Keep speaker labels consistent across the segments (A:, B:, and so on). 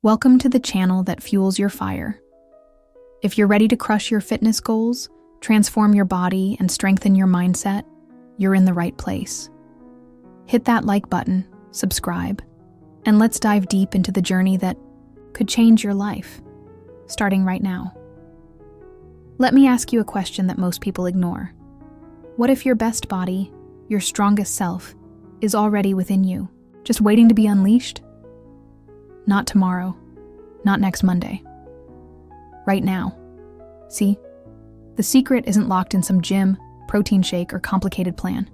A: Welcome to the channel that fuels your fire. If you're ready to crush your fitness goals, transform your body, and strengthen your mindset, you're in the right place. Hit that like button, subscribe, and let's dive deep into the journey that could change your life, starting right now. Let me ask you a question that most people ignore. What if your best body, your strongest self, is already within you, just waiting to be unleashed? Not tomorrow, not next Monday. Right now. See, the secret isn't locked in some gym, protein shake, or complicated plan.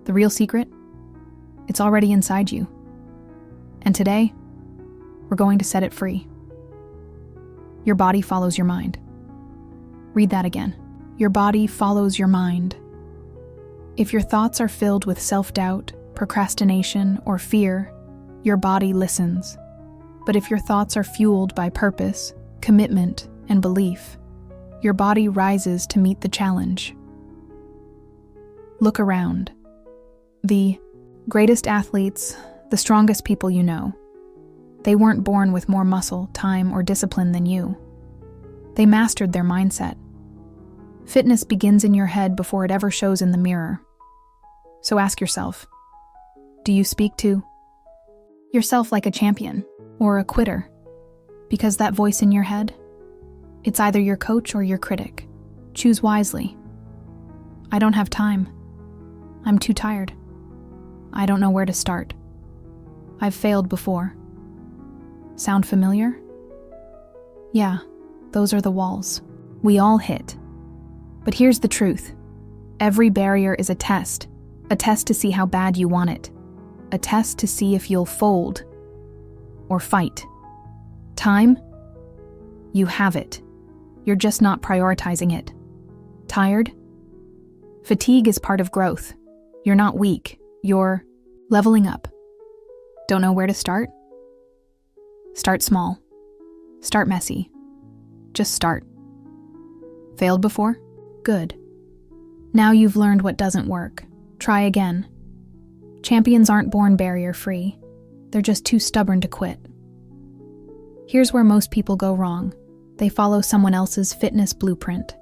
A: The real secret? It's already inside you. And today, we're going to set it free. Your body follows your mind. Read that again. Your body follows your mind. If your thoughts are filled with self-doubt, procrastination, or fear, your body listens. But if your thoughts are fueled by purpose, commitment, and belief, your body rises to meet the challenge. Look around. The greatest athletes, the strongest people you know, they weren't born with more muscle, time, or discipline than you. They mastered their mindset. Fitness begins in your head before it ever shows in the mirror. So ask yourself, do you speak to yourself like a champion or a quitter? Because that voice in your head, it's either your coach or your critic. Choose wisely. I don't have time. I'm too tired. I don't know where to start. I've failed before. Sound familiar? Yeah, those are the walls we all hit. But here's the truth. Every barrier is a test to see how bad you want it. A test to see if you'll fold or fight. Time? You have it. You're just not prioritizing it. Tired? Fatigue is part of growth. You're not weak. You're leveling up. Don't know where to start? Start small. Start messy. Just start. Failed before? Good. Now you've learned what doesn't work. Try again. Champions aren't born barrier-free. They're just too stubborn to quit. Here's where most people go wrong. They follow someone else's fitness blueprint.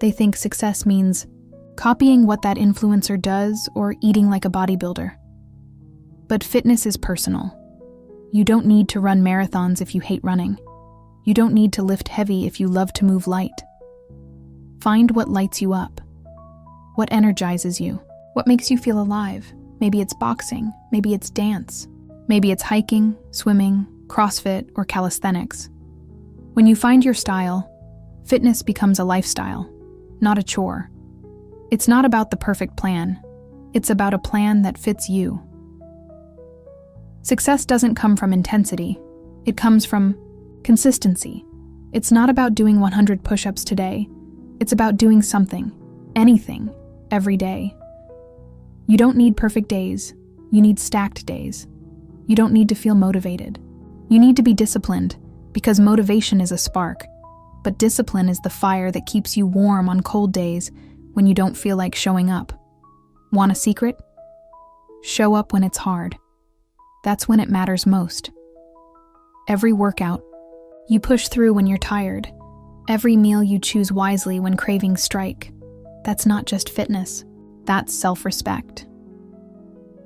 A: They think success means copying what that influencer does or eating like a bodybuilder. But fitness is personal. You don't need to run marathons if you hate running. You don't need to lift heavy if you love to move light. Find what lights you up. What energizes you. What makes you feel alive. Maybe it's boxing, maybe it's dance, maybe it's hiking, swimming, CrossFit, or calisthenics. When you find your style, fitness becomes a lifestyle, not a chore. It's not about the perfect plan. It's about a plan that fits you. Success doesn't come from intensity. It comes from consistency. It's not about doing 100 push-ups today. It's about doing something, anything, every day. You don't need perfect days. You need stacked days. You don't need to feel motivated. You need to be disciplined, because motivation is a spark, but discipline is the fire that keeps you warm on cold days when you don't feel like showing up. Want a secret? Show up when it's hard. That's when it matters most. Every workout you push through when you're tired. Every meal you choose wisely when cravings strike. That's not just fitness. That's self-respect.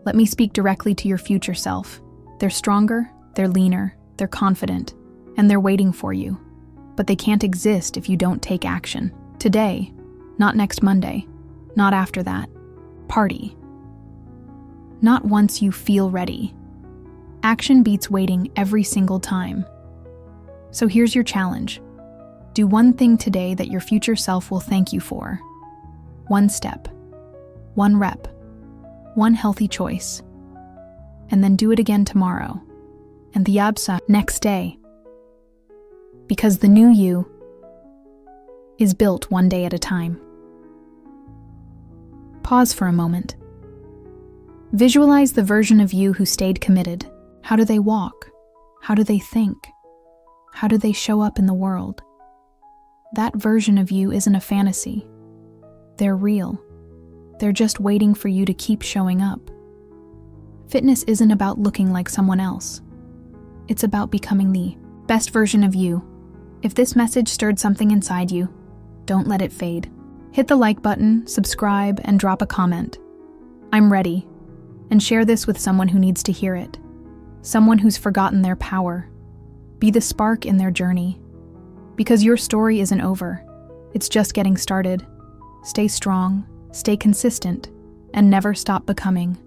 A: Let me speak directly to your future self. They're stronger, they're leaner, they're confident, and they're waiting for you. But they can't exist if you don't take action. Today, not next Monday, not after that. Party. Not once you feel ready. Action beats waiting every single time. So here's your challenge. Do one thing today that your future self will thank you for. One step. One rep, one healthy choice, and then do it again tomorrow, and the absa next day. Because the new you is built one day at a time. Pause for a moment. Visualize the version of you who stayed committed. How do they walk? How do they think? How do they show up in the world? That version of you isn't a fantasy. They're real. They're just waiting for you to keep showing up. Fitness isn't about looking like someone else. It's about becoming the best version of you. If this message stirred something inside you, don't let it fade. Hit the like button, subscribe, and drop a comment. I'm ready. And share this with someone who needs to hear it. Someone who's forgotten their power. Be the spark in their journey. Because your story isn't over. It's just getting started. Stay strong, stay consistent, and never stop becoming.